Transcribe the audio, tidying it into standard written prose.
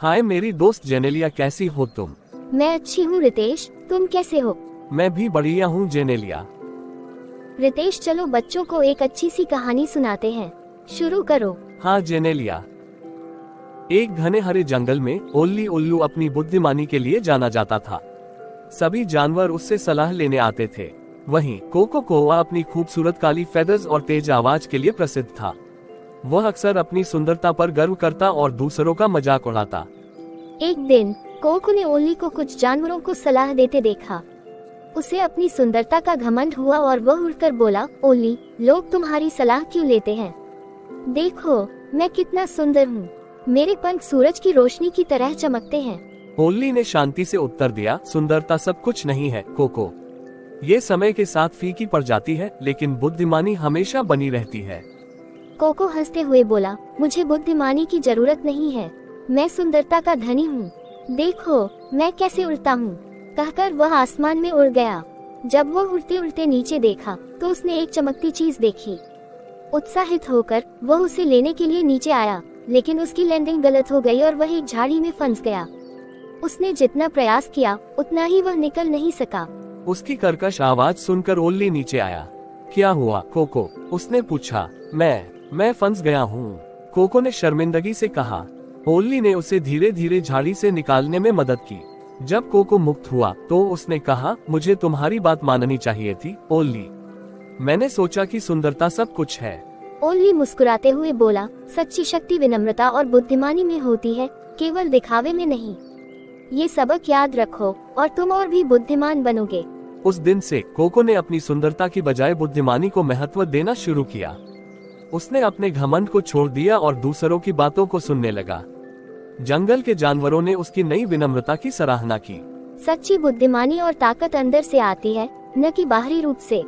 हाय मेरी दोस्त जेनेलिया, कैसी हो तुम? मैं अच्छी हूँ रितेश, तुम कैसे हो? मैं भी बढ़िया हूँ जेनेलिया। रितेश चलो बच्चों को एक अच्छी सी कहानी सुनाते हैं, शुरू करो। हाँ जेनेलिया। एक घने हरे जंगल में ओल्ली उल्लू अपनी बुद्धिमानी के लिए जाना जाता था। सभी जानवर उससे सलाह लेने आते थे। वहीं कोको कोआ अपनी खूबसूरत काली फेदर्स और तेज आवाज के लिए प्रसिद्ध था। वह अक्सर अपनी सुंदरता पर गर्व करता और दूसरों का मजाक उड़ाता। एक दिन कोको ने ओली को कुछ जानवरों को सलाह देते देखा। उसे अपनी सुंदरता का घमंड हुआ और वह उठकर बोला, ओली, लोग तुम्हारी सलाह क्यों लेते हैं? देखो मैं कितना सुंदर हूँ, मेरे पंख सूरज की रोशनी की तरह चमकते हैं। ओल्ली ने शांति से उत्तर दिया, सुंदरता सब कुछ नहीं है कोको। ये समय के साथ फीकी पड़ जाती है, लेकिन बुद्धिमानी हमेशा बनी रहती है। कोको हंसते हुए बोला, मुझे बुद्धिमानी की जरूरत नहीं है, मैं सुंदरता का धनी हूँ। देखो मैं कैसे उड़ता हूँ। कहकर वह आसमान में उड़ गया। जब वह उड़ते उड़ते नीचे देखा तो उसने एक चमकती चीज देखी। उत्साहित होकर वह उसे लेने के लिए नीचे आया, लेकिन उसकी लैंडिंग गलत हो गई और वह एक झाड़ी में फंस गया। उसने जितना प्रयास किया उतना ही वह निकल नहीं सका। उसकी कर्कश आवाज सुनकर ओल्ली नीचे आया। क्या हुआ कोको? उसने पूछा। मैं फंस गया हूँ, कोको ने शर्मिंदगी से कहा। ओल्ली ने उसे धीरे धीरे झाड़ी से निकालने में मदद की। जब कोको मुक्त हुआ तो उसने कहा, मुझे तुम्हारी बात माननी चाहिए थी ओल्ली। मैंने सोचा कि सुंदरता सब कुछ है। ओली मुस्कुराते हुए बोला, सच्ची शक्ति विनम्रता और बुद्धिमानी में होती है, केवल दिखावे में नहीं। ये सबक याद रखो और तुम और भी बुद्धिमान बनोगे। उस दिन से कोको ने अपनी सुंदरता की बजाय बुद्धिमानी को महत्व देना शुरू किया। उसने अपने घमंड को छोड़ दिया और दूसरों की बातों को सुनने लगा। जंगल के जानवरों ने उसकी नई विनम्रता की सराहना की। सच्ची बुद्धिमानी और ताकत अंदर से आती है, न कि बाहरी रूप से।